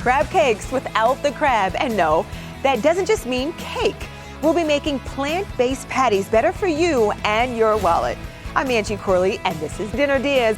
crab cakes without the crab. And no, that doesn't just mean cake. We'll be making plant-based patties better for you and your wallet. I'm Angie Corley, and this is Dinner DeeAs.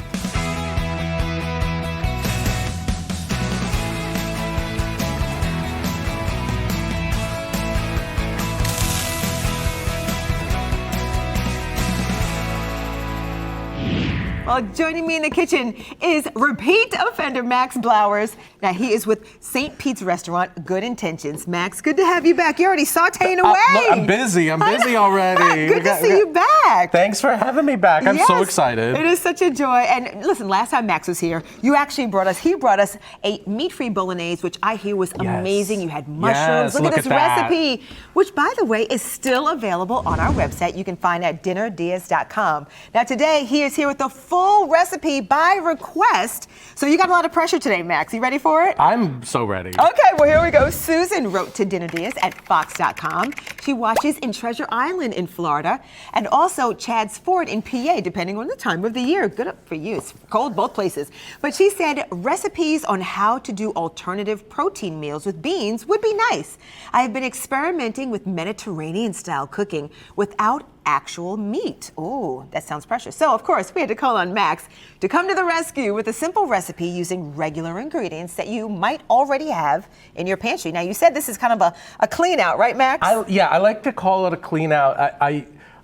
Well, joining me in the kitchen is repeat offender Max Blowers. Now, he is with St. Pete's Restaurant, Good Intentions. Max, good to have you back. You're already sauteing away. Look, I'm busy already. Good to see you back. Thanks for having me back. I'm so excited. It is such a joy. And listen, last time Max was here, he brought us a meat-free bolognese, which I hear was amazing. You had mushrooms. Look at this recipe, which, by the way, is still available on our website. You can find it at dinnerdeas.com. Now, today, he is here with the full recipe by request. So you got a lot of pressure today, Max. You ready for it? I'm so ready. Okay, well, here we go. Susan wrote to Dinner DeeAs at Fox.com. She watches in Treasure Island in Florida and also Chad's Ford in PA, depending on the time of the year. Good for you. It's cold both places. But she said recipes on how to do alternative protein meals with beans would be nice. I have been experimenting with Mediterranean-style cooking without actual meat. Ooh, that sounds precious. So, of course, we had to call on Max to come to the rescue with a simple recipe using regular ingredients that you might already have in your pantry. Now, you said this is kind of a clean out, right, Max? I like to call it a clean out.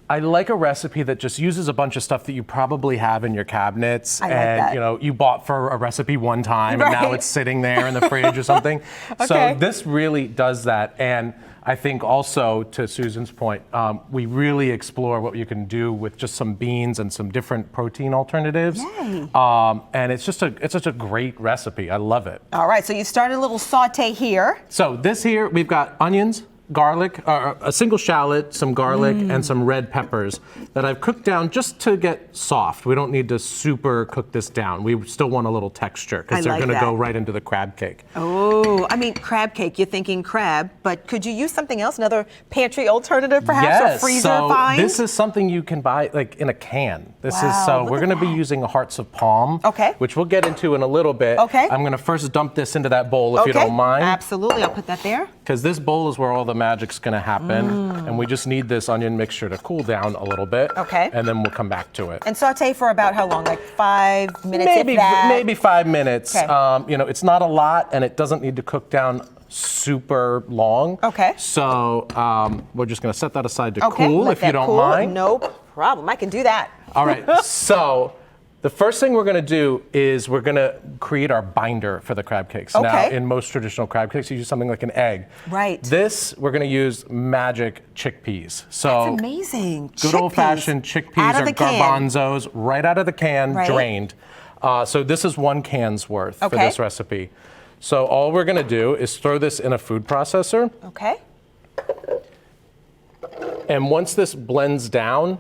I like a recipe that just uses a bunch of stuff that you probably have in your cabinets you bought for a recipe one time and now it's sitting there in the fridge or something. So this really does that. And I think also, to Susan's point, we really explore what you can do with just some beans and some different protein alternatives. Yay. And it's just a great recipe. I love it. All right, so you started a little saute here. So this here, we've got onions, garlic, a single shallot, some garlic, and some red peppers that I've cooked down just to get soft. We don't need to super cook this down. We still want a little texture because they're going to go right into the crab cake. Oh, I mean, crab cake, you're thinking crab, but could you use something else, another pantry alternative perhaps, or freezer find? This is something you can buy like in a can. We're going to be using hearts of palm, which we'll get into in a little bit. I'm going to first dump this into that bowl if you don't mind. Absolutely, I'll put that there. Because this bowl is where all the magic's going to happen, and we just need this onion mixture to cool down a little bit, and then we'll come back to it. And saute for about how long? Like 5 minutes? Maybe 5 minutes. It's not a lot, and it doesn't need to cook down super long. So we're just going to set that aside to cool, if you don't mind. No problem. I can do that. All right. So the first thing we're going to do is we're going to create our binder for the crab cakes. Now, in most traditional crab cakes, you use something like an egg. Right. This, we're going to use magic chickpeas. So that's amazing. Good old-fashioned chickpeas or garbanzos, right out of the can, drained. So this is 1 can's worth for this recipe. So all we're going to do is throw this in a food processor. And once this blends down,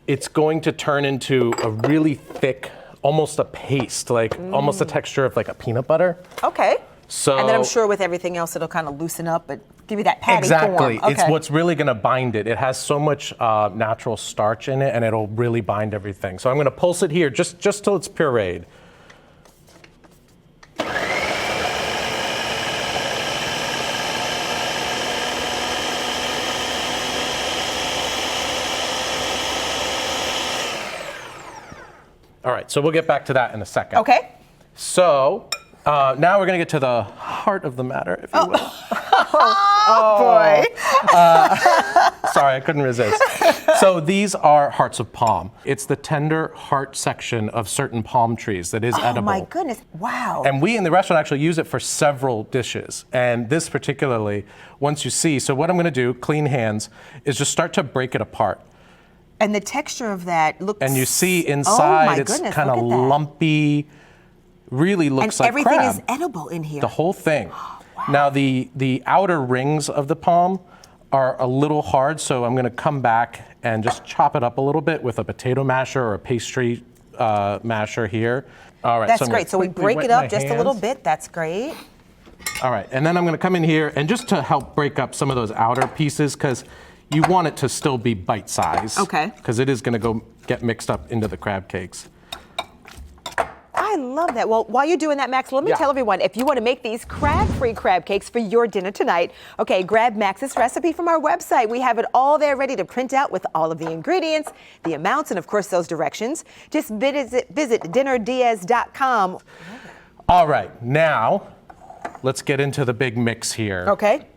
it's going to turn into a really thick, almost a paste, like almost the texture of like a peanut butter. So, and then I'm sure with everything else, it'll kind of loosen up, but give you that patty form. It's what's really going to bind it. It has so much natural starch in it, and it'll really bind everything. So I'm going to pulse it here just till it's pureed. All right, so we'll get back to that in a second. So now we're going to get to the heart of the matter, if you will. Boy. Sorry, I couldn't resist. So these are hearts of palm. It's the tender heart section of certain palm trees that is edible. Oh my goodness, wow. And we in the restaurant actually use it for several dishes. And this particularly, once you see, so what I'm going to do, clean hands, is just start to break it apart. And the texture of that looks... And you see inside, it's kind of lumpy, really looks like crab. And everything is edible in here. The whole thing. Now, the outer rings of the palm are a little hard, so I'm going to come back and just chop it up a little bit with a potato masher or a pastry masher here. All right. That's great. So we break it up just a little bit. That's great. All right. And then I'm going to come in here, and just to help break up some of those outer pieces, because you want it to still be bite-sized. Okay. Because it is going to get mixed up into the crab cakes. I I love that. Well, while you're doing that, Max, let me tell everyone, if you want to make these crab-free crab cakes for your dinner tonight, okay, grab Max's recipe from our website. We have it all there ready to print out with all of the ingredients, the amounts, and of course those directions. Just visit DinnerDeeAs.com. All right, now let's get into the big mix here. Okay.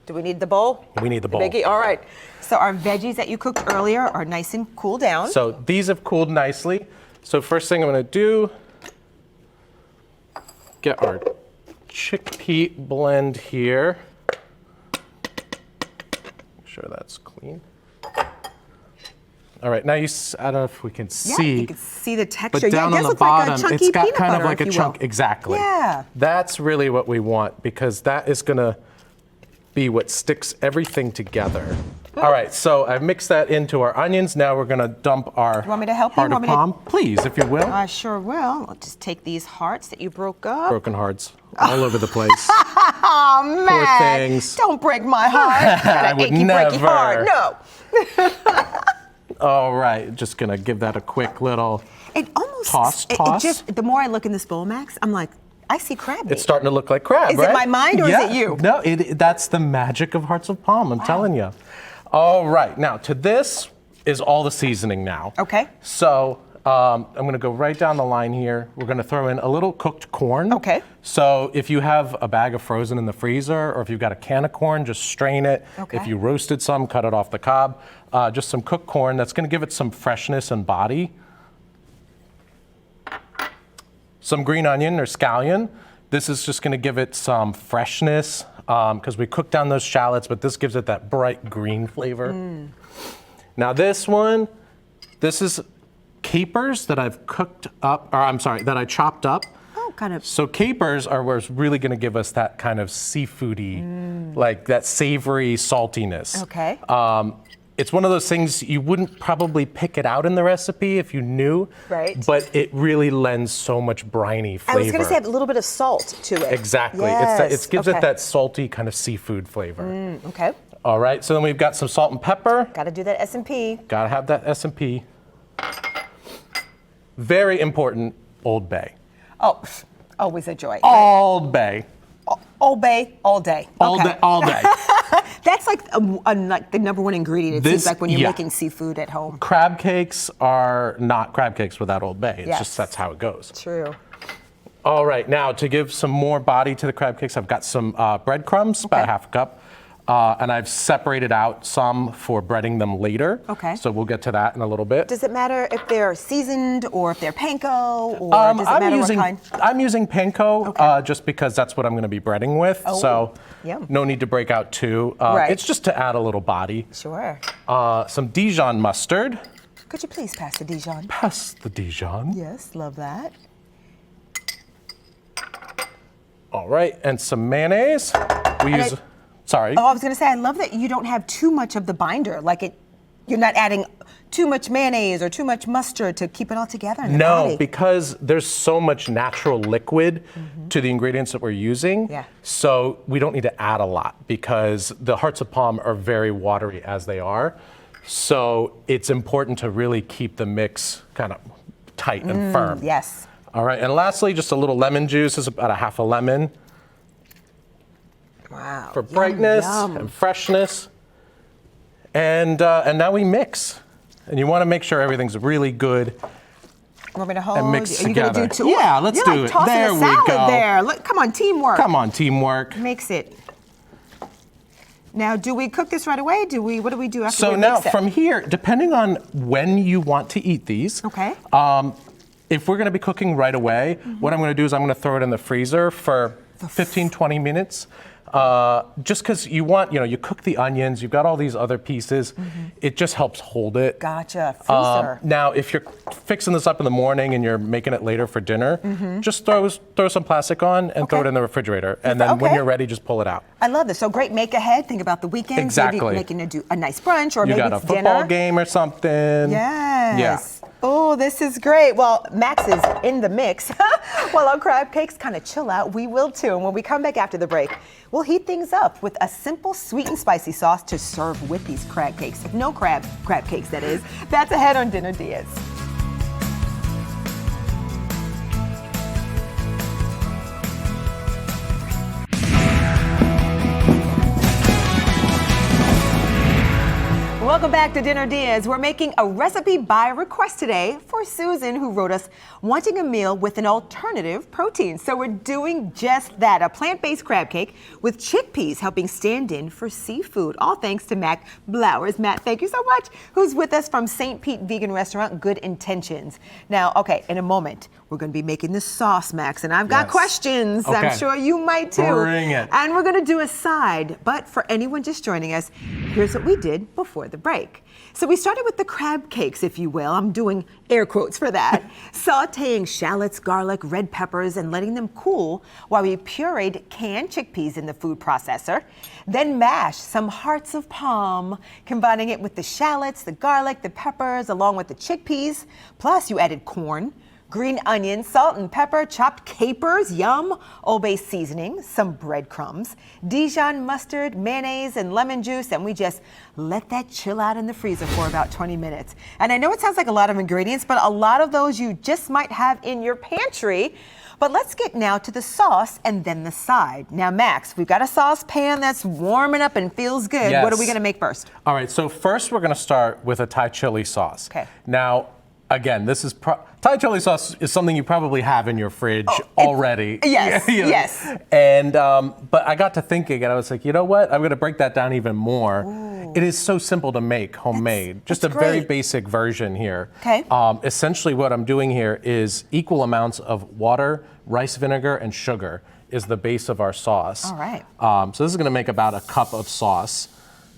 Do we need the bowl? We need the bowl. Biggie? All right. So our veggies that you cooked earlier are nice and cooled down. So these have cooled nicely. So first thing I'm going to do, get our chickpea blend here. Make sure that's clean. All right, now I don't know if we can see. Yeah, you can see the texture. But down on the bottom, it's got kind of like a chunk. Exactly. Yeah. That's really what we want because that is going to be what sticks everything together. All right, so I've mixed that into our onions. Now we're going to dump our You want me to help you? heart of palm. Please, if you will. I sure will. I'll just take these hearts that you broke up. Broken hearts all over the place. Oh, man. Poor things. Don't break my heart. I would never. Breaky heart. No. All right, just going to give that a quick little It almost toss. It just, the more I look in this bowl, Max, I'm like, I see crab meat. It's starting to look like crab, Is right? it my mind or is it you? No, that's the magic of hearts of palm, I'm telling you. All right, now to this is all the seasoning now. Okay. So I'm going to go right down the line here. We're going to throw in a little cooked corn. Okay. So if you have a bag of frozen in the freezer or if you've got a can of corn, just strain it. Okay. If you roasted some, cut it off the cob. Just some cooked corn. That's going to give it some freshness and body. Some green onion or scallion. This is just going to give it some freshness because we cooked down those shallots, but this gives it that bright green flavor. Now this is capers that I've cooked up, or I'm sorry, that I chopped up. Oh, kind of. So capers are what's really going to give us that kind of seafoody, like that savory saltiness. Okay. It's one of those things you wouldn't probably pick it out in the recipe if you knew. Right. But it really lends so much briny flavor. I was going to say a little bit of salt to it. Exactly. Yes. It gives it that salty kind of seafood flavor. Okay. All right. So then we've got some salt and pepper. Got to do that S&P. Got to have that S&P. Very important, Old Bay. Oh, always a joy. Old Bay. Old Bay, all day. All Okay. day. All day. That's like like the number one ingredient, it seems like, when you're making seafood at home. Crab cakes are not crab cakes without Old Bay. It's just that's how it goes. True. All right, now to give some more body to the crab cakes, I've got some breadcrumbs, about a half a cup. And I've separated out some for breading them later. Okay. So we'll get to that in a little bit. Does it matter if they're seasoned or if they're panko, or does it matter what kind? I'm using panko just because that's what I'm going to be breading with. Oh, so yum. no need to break out two. Right. It's just to add a little body. Sure. Some Dijon mustard. Could you please pass the Dijon? Pass the Dijon. Yes, love that. All right, and some mayonnaise. Sorry. Oh, I was going to say, I love that you don't have too much of the binder. Like you're not adding too much mayonnaise or too much mustard to keep it all together in the body. No, because there's so much natural liquid to the ingredients that we're using. Yeah. So we don't need to add a lot because the hearts of palm are very watery as they are. So it's important to really keep the mix kind of tight and firm. Yes. All right, and lastly, just a little lemon juice. This is about a half a lemon. Wow. For brightness and freshness. And now we mix. And you want to make sure everything's really good. Want me to hold? And mix Are you together. Gonna do two? Yeah, let's do You're it. Tossing There a we salad go. There. Look, come on, teamwork. Come on, teamwork. Mix it. Now, do we cook this right away? What do we do after So we now mix it? from here, depending on when you want to eat these, Okay. if we're going to be cooking right away, what I'm going to do is I'm going to throw it in the freezer for 15, 20 minutes. Just because you want, you cook the onions, you've got all these other pieces, it just helps hold it. Gotcha, freezer. Now, if you're fixing this up in the morning and you're making it later for dinner, just throw some plastic on and throw it in the refrigerator. And then when you're ready, just pull it out. I love this. So great make ahead. Think about the weekend. Exactly. Maybe making a nice brunch or you maybe got a it's football dinner. game or something. Yes. Yeah. Oh, this is great. Well, Max is in the mix. While our crab cakes kind of chill out, we will too. And when we come back after the break, we'll heat things up with a simple sweet and spicy sauce to serve with these crab cakes. No crab cakes, that is. That's ahead on Dinner DeeAs. Welcome back to Dinner DeeAs. We're making a recipe by request today for Susan, who wrote us wanting a meal with an alternative protein. So we're doing just that, a plant-based crab cake with chickpeas helping stand in for seafood. All thanks to Matt Blowers. Matt, thank you so much, who's with us from St. Pete Vegan Restaurant, Good Intentions. Now, okay, in a moment, we're going to be making the sauce, Max, and I've got questions. Okay. I'm sure you might too. Bring it. And we're going to do a side, but for anyone just joining us, here's what we did before the break. So we started with the crab cakes, if you will. I'm doing air quotes for that. Sauteing shallots, garlic, red peppers, and letting them cool while we pureed canned chickpeas in the food processor. Then mashed some hearts of palm, combining it with the shallots, the garlic, the peppers, along with the chickpeas. Plus, you added corn, green onion, salt and pepper, chopped capers, yum, Old Bay seasoning, some breadcrumbs, Dijon mustard, mayonnaise, and lemon juice, and we just let that chill out in the freezer for about 20 minutes. And I know it sounds like a lot of ingredients, but a lot of those you just might have in your pantry. But let's get now to the sauce and then the side. Now, Max, we've got a saucepan that's warming up and feels good. Yes. What are we gonna make first? All right, so first we're gonna start with a Thai chili sauce. Okay. Now, again, this is Thai chili sauce is something you probably have in your fridge already. Yes, You know? yes. And but I got to thinking, and I was like, you know what? I'm going to break that down even more. Ooh. It is so simple to make, homemade. Just a that's very great. basic version here. Okay. Essentially, what I'm doing here is equal amounts of water, rice vinegar, and sugar is the base of our sauce. All right. So this is going to make about a cup of sauce.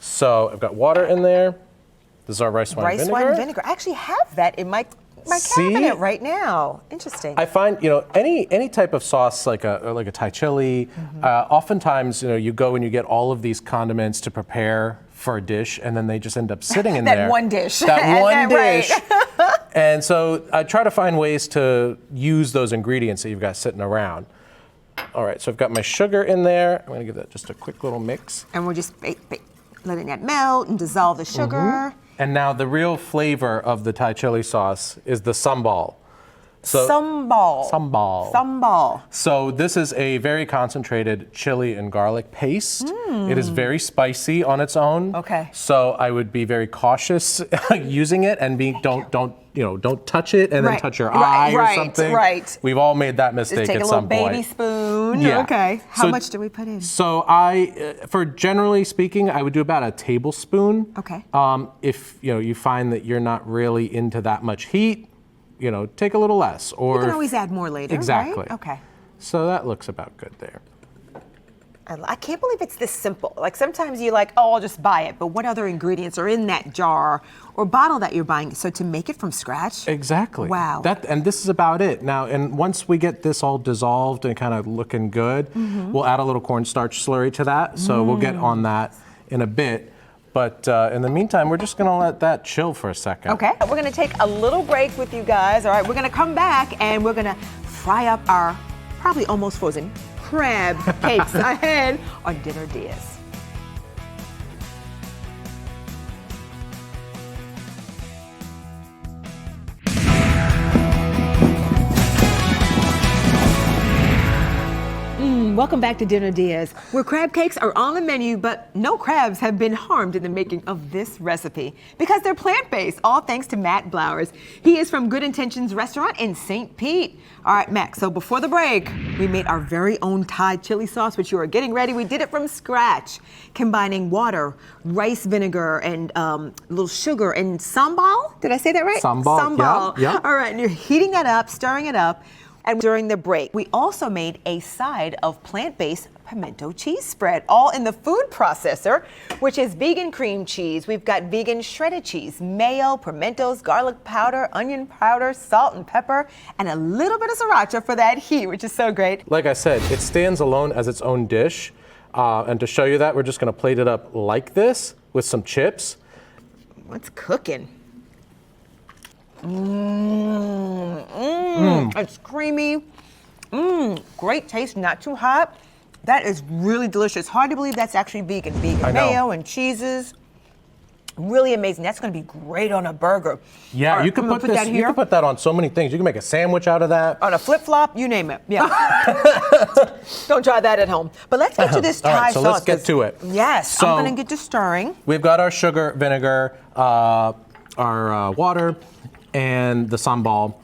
So I've got water in there. This is our rice wine vinegar. Rice wine vinegar. I actually have that in my cabinet right now. Interesting. I find, any type of sauce like a Thai chili, oftentimes, you go and you get all of these condiments to prepare for a dish, and then they just end up sitting in there. That one dish. That one Right. dish. And so I try to find ways to use those ingredients that you've got sitting around. All right, so I've got my sugar in there. I'm going to give that just a quick little mix. And we're just letting that melt and dissolve the sugar. And now the real flavor of the Thai chili sauce is the sambal. So, Sambal. Sambal. Sambal. So this is a very concentrated chili and garlic paste. It is very spicy on its own. Okay. So I would be very cautious using it and don't touch it and then touch your eye or something. Right. We've all made that mistake Just take at a some little point. baby spoon. Yeah. Okay. How So- much do we put in? So for generally speaking, I would do about a tablespoon. Okay. If you find that you're not really into that much heat, take a little less. Or You can always add more later, exactly. right? Okay. So that looks about good there. I can't believe it's this simple. Like sometimes you're like, oh, I'll just buy it. But what other ingredients are in that jar or bottle that you're buying? So to make it from scratch? Exactly. Wow. And this is about it. Now, and once we get this all dissolved and kind of looking good, we'll add a little cornstarch slurry to that. So we'll get on that in a bit. But in the meantime, we're just gonna let that chill for a second. Okay. We're gonna take a little break with you guys. All right, we're gonna come back and we're gonna fry up our probably almost frozen crab cakes ahead on Dinner DeeAs. Welcome back to Dinner DeeAs, where crab cakes are on the menu, but no crabs have been harmed in the making of this recipe because they're plant-based, all thanks to Matt Blowers. He is from Good Intentions Restaurant in St. Pete. All right, Max, so before the break, we made our very own Thai chili sauce, which you are getting ready. We did it from scratch, combining water, rice vinegar, and a little sugar and sambal. Did I say that right? Sambal, Sambal. yeah. All right, and you're heating that up, stirring it up. And during the break, we also made a side of plant-based pimento cheese spread, all in the food processor, which is vegan cream cheese. We've got vegan shredded cheese, mayo, pimentos, garlic powder, onion powder, salt and pepper, and a little bit of sriracha for that heat, which is so great. Like I said, it stands alone as its own dish. And to show you that, we're just gonna plate it up like this with some chips. What's cooking? It's creamy. Great taste, not too hot. That is really delicious. Hard to believe that's actually vegan. Vegan I know. mayo and cheeses. Really amazing. That's going to be great on a burger. Yeah, Or you can put this. that You here can put that on so many things. You can make a sandwich out of that. on a flip flop. You name it. Yeah. Don't try that at home. But let's get to this Thai All right, so sauce. let's get to it. Yes, So- I'm going to get to stirring. We've got our sugar, vinegar, our water, and the sambal.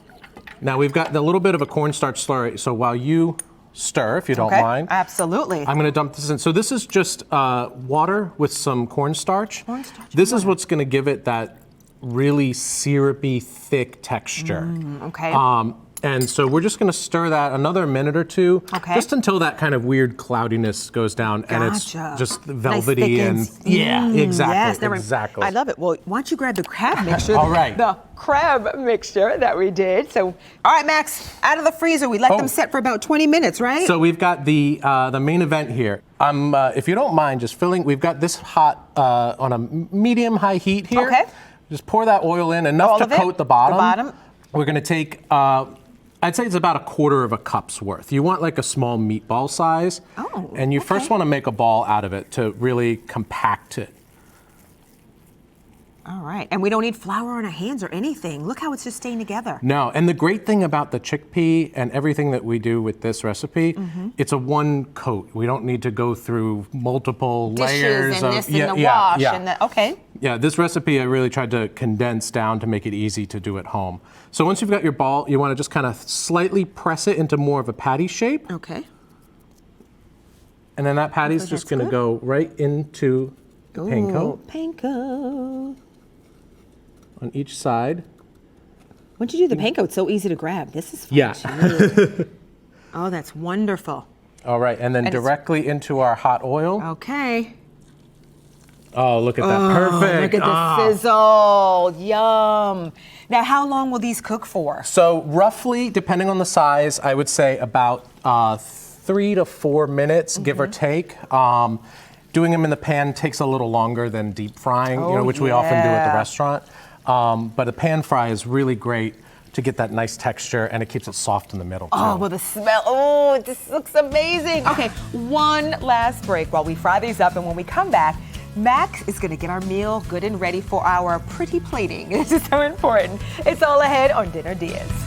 Now we've got a little bit of a cornstarch slurry. So while you stir, if you don't Okay, mind, absolutely. I'm going to dump this in. So this is just water with some cornstarch. Cornstarch This is what's going to give it that really syrupy, thick texture. Okay. And so we're just going to stir that another minute or two, Okay. just until that kind of weird cloudiness goes down, and it's Gotcha. just Nice velvety thickens. and exactly, Yes, never- exactly. I love it. Well, why don't you grab the crab mixture? All right. The crab mixture that we did. So, all right, Max, out of the freezer. We let Oh. them set for about 20 minutes, right? So we've got the main event here. If you don't mind, just filling. We've got this hot on a medium-high heat here. Okay. Just pour that oil in enough All to of it? coat the bottom. The bottom. We're going to take. I'd say it's about a quarter of a cup's worth. You want like a small meatball size. Oh, And you first okay. want to make a ball out of it to really compact it. All right. And we don't need flour on our hands or anything. Look how it's just staying together. No, and the great thing about the chickpea and everything that we do with this recipe, it's a one coat. We don't need to go through multiple layers Dishes and of this and the wash and the, okay. Yeah, this recipe I really tried to condense down to make it easy to do at home. So once you've got your ball, you want to just kind of slightly press it into more of a patty shape, Okay. and then that patty's Okay, just that's going to good. go right into the panko Ooh, panko. on each side. Once you do the panko, it's so easy to grab. This is fun Yeah. too. Oh, that's wonderful. All right, and then And it's- directly into our hot oil. Okay. Oh, look at that. Perfect. Look at the sizzle. Yum. Now, how long will these cook for? So roughly, depending on the size, I would say about 3 to 4 minutes, give or take. Doing them in the pan takes a little longer than deep frying, which we often do at the yeah. restaurant. But a pan fry is really great to get that nice texture, and it keeps it soft in the middle too. Oh, well, the smell. Oh, this looks amazing. Okay, one last break while we fry these up, and when we come back, Max is going to get our meal good and ready for our pretty plating. This is so important. It's all ahead on Dinner DeeAs.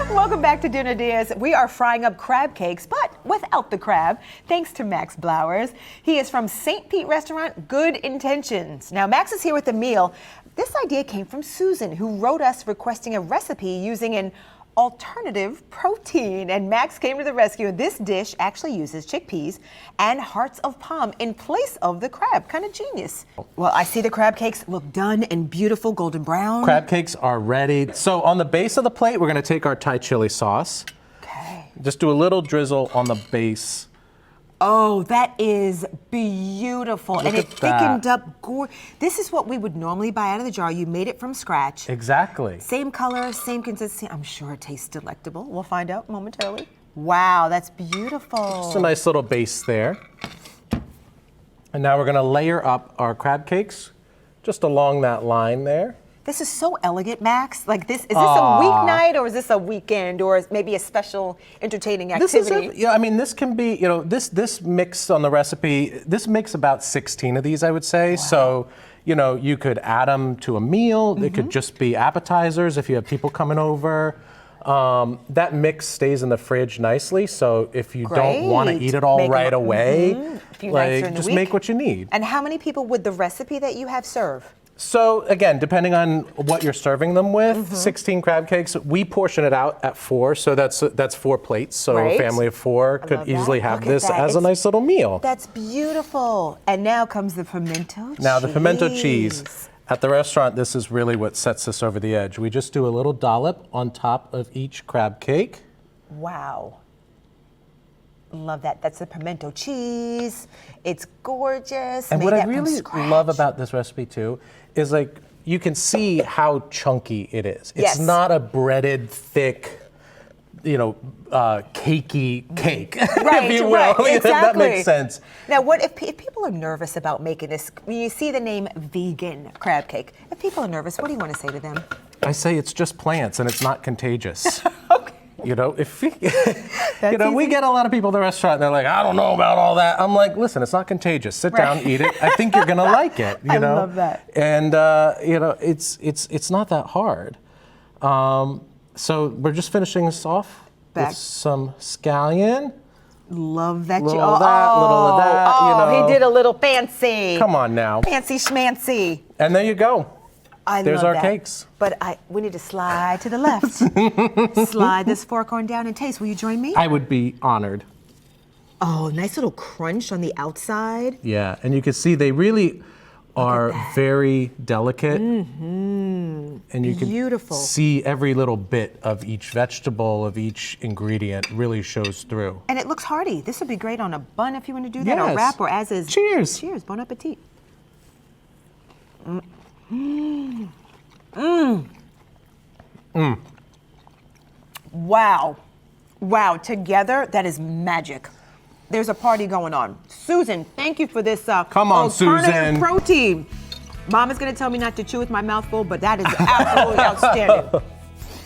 Welcome back to Dinner DeeAs. We are frying up crab cakes, but without the crab, thanks to Max Blowers. He is from St. Pete restaurant Good Intentions. Now, Max is here with the meal. This idea came from Susan, who wrote us requesting a recipe using an alternative protein, and Max came to the rescue. This dish actually uses chickpeas and hearts of palm in place of the crab. Kind of genius. Well, I see the crab cakes look done and beautiful golden brown. Crab cakes are ready. So on the base of the plate, we're gonna take our Thai chili sauce. Okay. Just do a little drizzle on the base. Oh, that is beautiful. Look and it at that. thickened up. This is what we would normally buy out of the jar. You made it from scratch. Exactly. Same color, same consistency. I'm sure it tastes delectable. We'll find out momentarily. Wow, that's beautiful. Just a nice little base there. And now we're gonna layer up our crab cakes just along that line there. This is so elegant, Max. Like this, is this a weeknight or is this a weekend or maybe a special entertaining activity? This can be, this mix on the recipe, this makes about 16 of these, I would say. So, you could add them to a meal. It could just be appetizers if you have people coming over. That mix stays in the fridge nicely. So if you don't want to Great. eat it all Make 'em- right away, A few nights during the just week. make what you need. And how many people would the recipe that you have serve? So again, depending on what you're serving them with, 16 crab cakes, we portion it out at 4, so that's 4 plates. So Right. a family of 4 I could love that. easily have Look at this that. as a It's- nice little meal. That's beautiful. And now comes the pimento cheese. Now the pimento cheese, at the restaurant, this is really what sets this over the edge. We just do a little dollop on top of each crab cake. Wow. Love that. That's the pimento cheese. It's gorgeous. And Made what I that from really scratch. love about this recipe too is you can see how chunky it is. It's Yes. not a breaded, thick, cakey cake, Right, if you will. right, That exactly. makes sense. Now, what if people are nervous about making this? When you see the name vegan crab cake, if people are nervous, what do you want to say to them? I say it's just plants and it's not contagious. Okay. You know, if we easy. get a lot of people at the restaurant and they're like, I don't know about all that. I'm like, listen, it's not contagious. Sit down, eat it. I think you're gonna like it. You know? I love that. And it's not that hard. So we're just finishing this off with some scallion. Love that. Little of that, little of that. Oh, he did a little fancy. Come on now. Fancy schmancy. And there you go. There's our that. cakes. But we need to slide to the left. Slide this fork on down and taste. Will you join me? I would be honored. Oh, nice little crunch on the outside. Yeah, and you can see they really are very delicate. Mm-hmm. And you Beautiful. can see every little bit of each vegetable, of each ingredient really shows through. And it looks hearty. This would be great on a bun if you want to do that, or Yes. wrap, or as is. Cheers. Cheers. Bon appetit. Mm. Mm. Mm. Wow. Wow. Together, that is magic. There's a party going on. Susan, thank you for this Come on, alternative Susan. protein. Mom is going to tell me not to chew with my mouth full, but that is absolutely outstanding.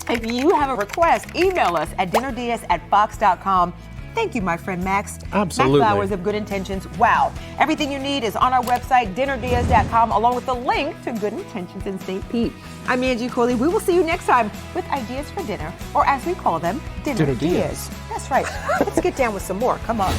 If you have a request, email us at dinnerdeeas@fox.com. Thank you, my friend Max. Absolutely. Max Flowers of Good Intentions. Wow. Everything you need is on our website, dinnerdeeas.com, along with the link to Good Intentions in St. Pete. I'm Angie Coley. We will see you next time with ideas for dinner, or as we call them, Dinner Dinner Deas. That's right. Let's get down with some more. Come on.